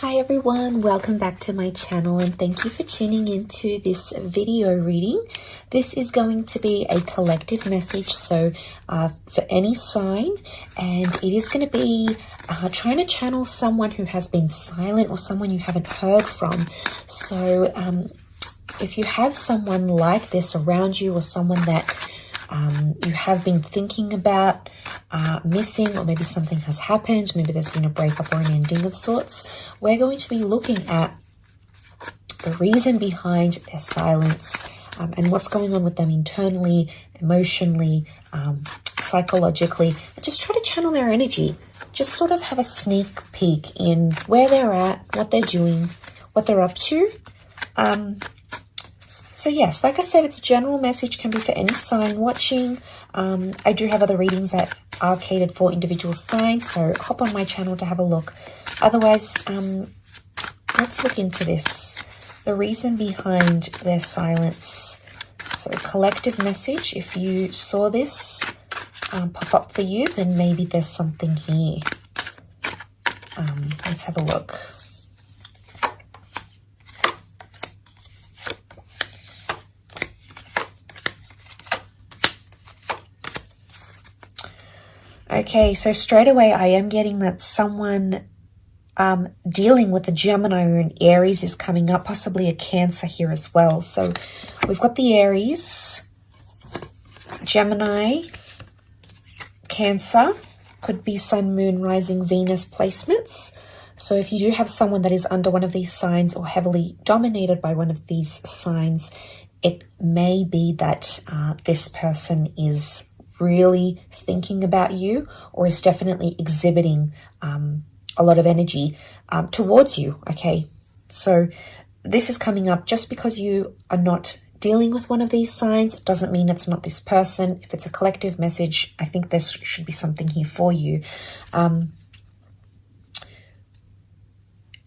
Hi everyone, welcome back to my channel and thank you for tuning into this video reading. This is going to be a collective message, so for any sign, and it is going to be trying to channel someone who has been silent or someone you haven't heard from. So if you have someone like this around you or someone that you have been thinking about missing, or maybe something has happened, maybe there's been a breakup or an ending of sorts, we're going to be looking at the reason behind their silence and what's going on with them internally, emotionally, psychologically, and just try to channel their energy. Just sort of have a sneak peek in where they're at, what they're doing, what they're up to. So yes, like I said, it's a general message, can be for any sign watching. I do have other readings that are catered for individual signs, so hop on my channel to have a look. Otherwise, let's look into this. The reason behind their silence. So collective message, if you saw this pop up for you, then maybe there's something here. Let's have a look. Okay, so straight away I am getting that someone dealing with a Gemini or an Aries is coming up, possibly a Cancer here as well. So we've got the Aries, Gemini, Cancer, could be Sun, Moon, Rising, Venus placements. So if you do have someone that is under one of these signs or heavily dominated by one of these signs, it may be that this person is really thinking about you, or is definitely exhibiting a lot of energy towards you. Okay, so this is coming up. Just because you are not dealing with one of these signs doesn't mean it's not this person. If it's a collective message, I think there should be something here for you.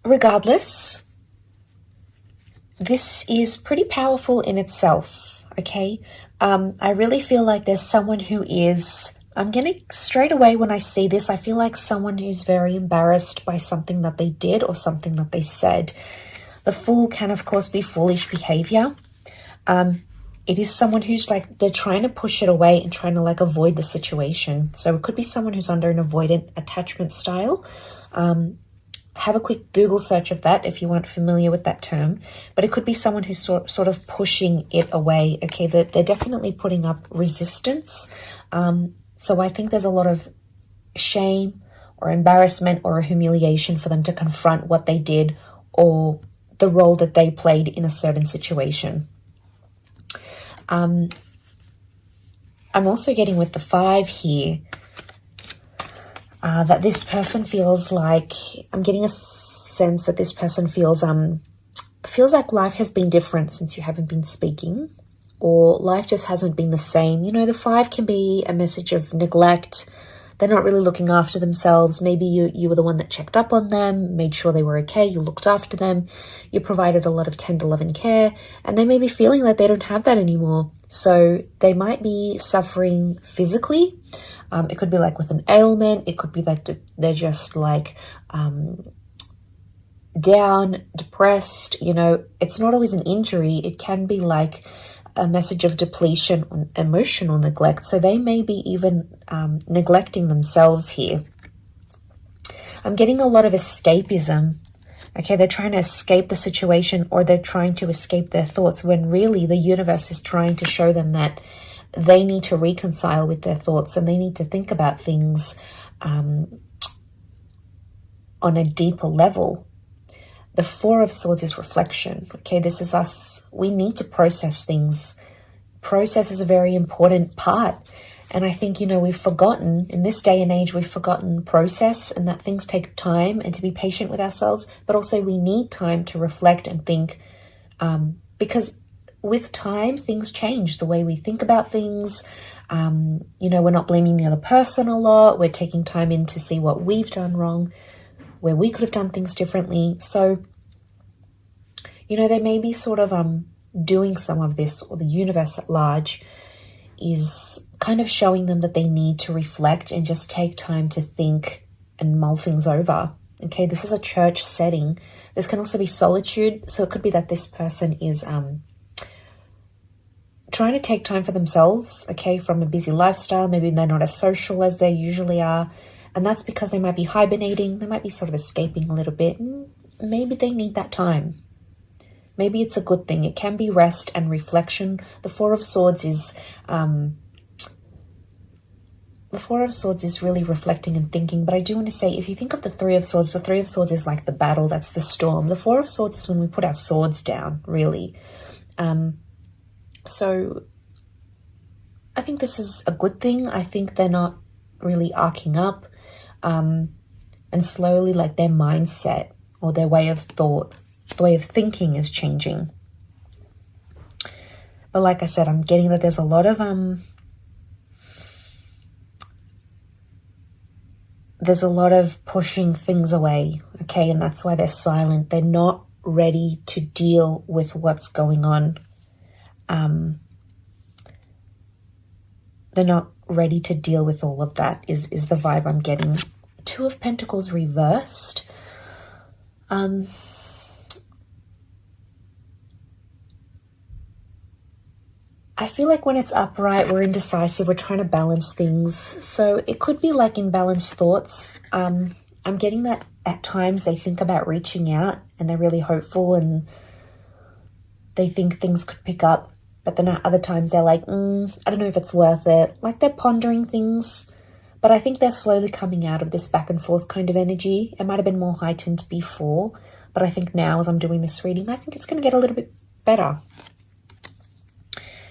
Regardless, this is pretty powerful in itself. Okay, I really feel like there's someone who is, I'm getting straight away when I see this, I feel like someone who's very embarrassed by something that they did or something that they said. The Fool can, of course, be foolish behavior. It is someone who's like, they're trying to push it away and trying to like avoid the situation. So it could be someone who's under an avoidant attachment style. Have a quick Google search of that if you aren't familiar with that term. But it could be someone who's sort of pushing it away. Okay, they're definitely putting up resistance. So I think there's a lot of shame or embarrassment or a humiliation for them to confront what they did or the role that they played in a certain situation. I'm also getting with the 5 here. That this person feels like, I'm getting a sense that this person feels like life has been different since you haven't been speaking, or life just hasn't been the same. You know, the 5 can be a message of neglect. They're not really looking after themselves. Maybe you were the one that checked up on them, made sure they were okay, you looked after them, you provided a lot of tender love and care, and they may be feeling like they don't have that anymore. So they might be suffering physically. It could be like with an ailment. It could be like they're just like down, depressed. You know, it's not always an injury. It can be like a message of depletion or emotional neglect. So they may be even neglecting themselves here. I'm getting a lot of escapism. Okay, they're trying to escape the situation, or they're trying to escape their thoughts, when really the universe is trying to show them that they need to reconcile with their thoughts and they need to think about things on a deeper level. The 4 of Swords is reflection. Okay, this is us. We need to process things. Process is a very important part. And I think, you know, we've forgotten, in this day and age, we've forgotten process, and that things take time, and to be patient with ourselves. But also we need time to reflect and think, because with time, things change. The way we think about things, you know, we're not blaming the other person a lot. We're taking time in to see what we've done wrong, where we could have done things differently. So, you know, they may be sort of doing some of this, or the universe at large is kind of showing them that they need to reflect and just take time to think and mull things over. Okay, this is a church setting. This can also be solitude. So it could be that this person is trying to take time for themselves, okay, from a busy lifestyle. Maybe they're not as social as they usually are. And that's because they might be hibernating. They might be sort of escaping a little bit. Maybe they need that time. Maybe it's a good thing. It can be rest and reflection. The Four of Swords is really reflecting and thinking. But I do want to say, if you think of the Three of Swords is like the battle. That's the storm. The Four of Swords is when we put our swords down, really. So I think this is a good thing. I think they're not really arcing up, and slowly, like, their mindset or their way of thought, the way of thinking is changing. But like I said, I'm getting that there's a lot of pushing things away, okay? And that's why they're silent. They're not ready to deal with what's going on. They're not ready to deal with all of that is the vibe I'm getting. Two of Pentacles reversed. I feel like when it's upright, we're indecisive, we're trying to balance things. So it could be like imbalanced thoughts. I'm getting that at times they think about reaching out and they're really hopeful and they think things could pick up. But then at other times they're like, I don't know if it's worth it. Like they're pondering things. But I think they're slowly coming out of this back and forth kind of energy. It might have been more heightened before. But I think now as I'm doing this reading, I think it's going to get a little bit better.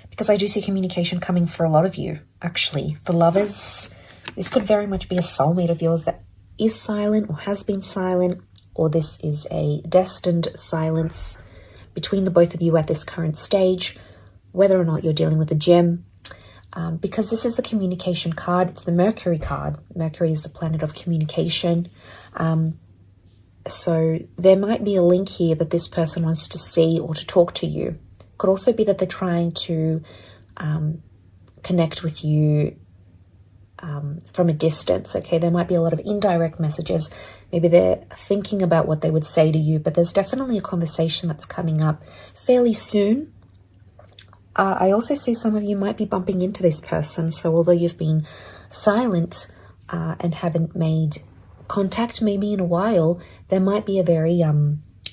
Because I do see communication coming for a lot of you, actually. The Lovers, this could very much be a soulmate of yours that is silent or has been silent, or this is a destined silence between the both of you at this current stage, whether or not you're dealing with a gem. Because this is the communication card, it's the Mercury card. Mercury is the planet of communication. So there might be a link here that this person wants to see or to talk to you. Could also be that they're trying to connect with you from a distance, okay? There might be a lot of indirect messages. Maybe they're thinking about what they would say to you, but there's definitely a conversation that's coming up fairly soon. I also see some of you might be bumping into this person. So although you've been silent and haven't made contact maybe in a while, there might be a very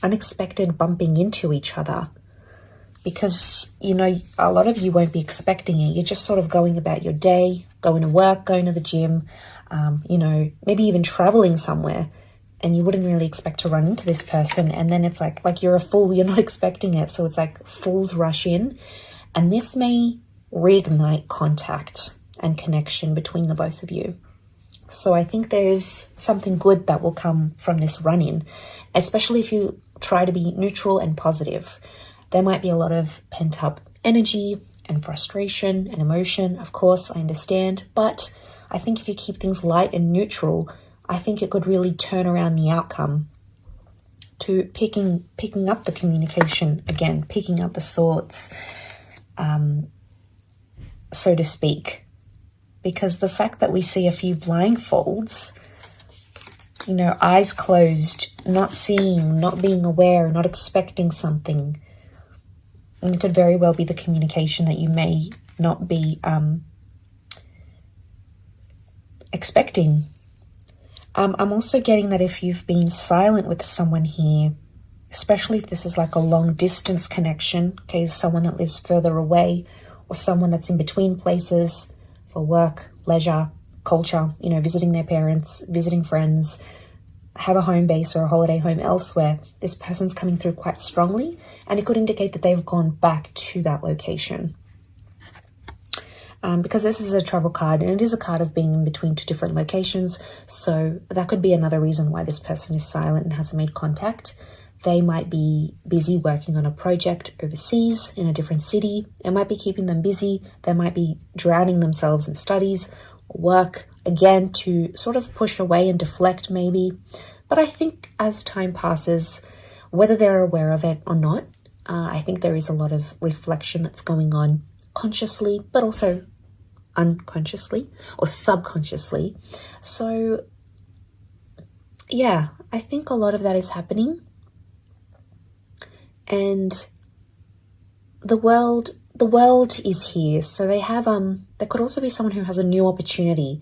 unexpected bumping into each other. Because, you know, a lot of you won't be expecting it. You're just sort of going about your day, going to work, going to the gym, you know, maybe even traveling somewhere. And you wouldn't really expect to run into this person. And then it's like you're a fool, you're not expecting it. So it's like fools rush in. And this may reignite contact and connection between the both of you. So I think there's something good that will come from this run-in, especially if you try to be neutral and positive. There might be a lot of pent-up energy and frustration and emotion. Of course, I understand. But I think if you keep things light and neutral, I think it could really turn around the outcome to picking up the communication again, picking up the swords, so to speak. Because the fact that we see a few blindfolds, you know, eyes closed, not seeing, not being aware, not expecting something, and it could very well be the communication that you may not be expecting. I'm also getting that if you've been silent with someone here, especially if this is like a long distance connection, okay, someone that lives further away or someone that's in between places for work, leisure, culture, you know, visiting their parents, visiting friends, have a home base or a holiday home elsewhere, this person's coming through quite strongly, and it could indicate that they've gone back to that location. Because this is a travel card, and it is a card of being in between two different locations, so that could be another reason why this person is silent and hasn't made contact. They might be busy working on a project overseas in a different city. It might be keeping them busy. They might be drowning themselves in studies, work, again, to sort of push away and deflect maybe. But I think as time passes, whether they're aware of it or not, I think there is a lot of reflection that's going on consciously, but also unconsciously or subconsciously. So yeah, I think a lot of that is happening. And the world is here. So they have, there could also be someone who has a new opportunity.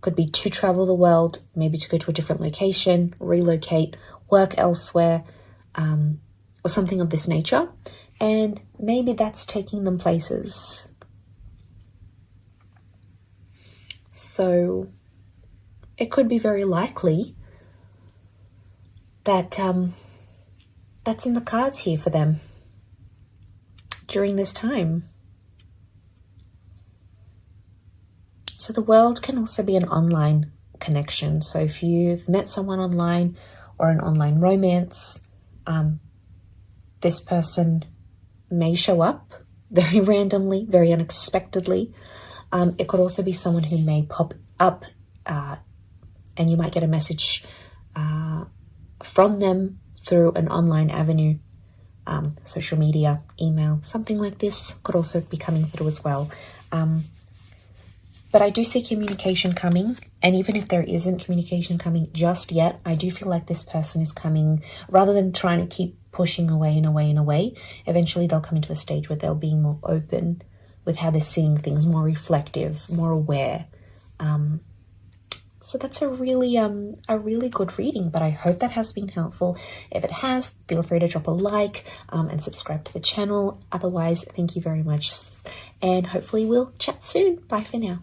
Could be to travel the world, maybe to go to a different location, relocate, work elsewhere, or something of this nature. And maybe that's taking them places. So it could be very likely that that's in the cards here for them during this time. So the world can also be an online connection. So if you've met someone online or an online romance, this person may show up very randomly, very unexpectedly. It could also be someone who may pop up and you might get a message from them through an online avenue, social media, email, something like this could also be coming through as well. But I do see communication coming, and even if there isn't communication coming just yet, I do feel like this person is coming, rather than trying to keep pushing away and away and away, eventually they'll come into a stage where they'll be more open with how they're seeing things, more reflective, more aware. So that's a really good reading, but I hope that has been helpful. If it has, feel free to drop a like and subscribe to the channel. Otherwise, thank you very much, and hopefully we'll chat soon. Bye for now.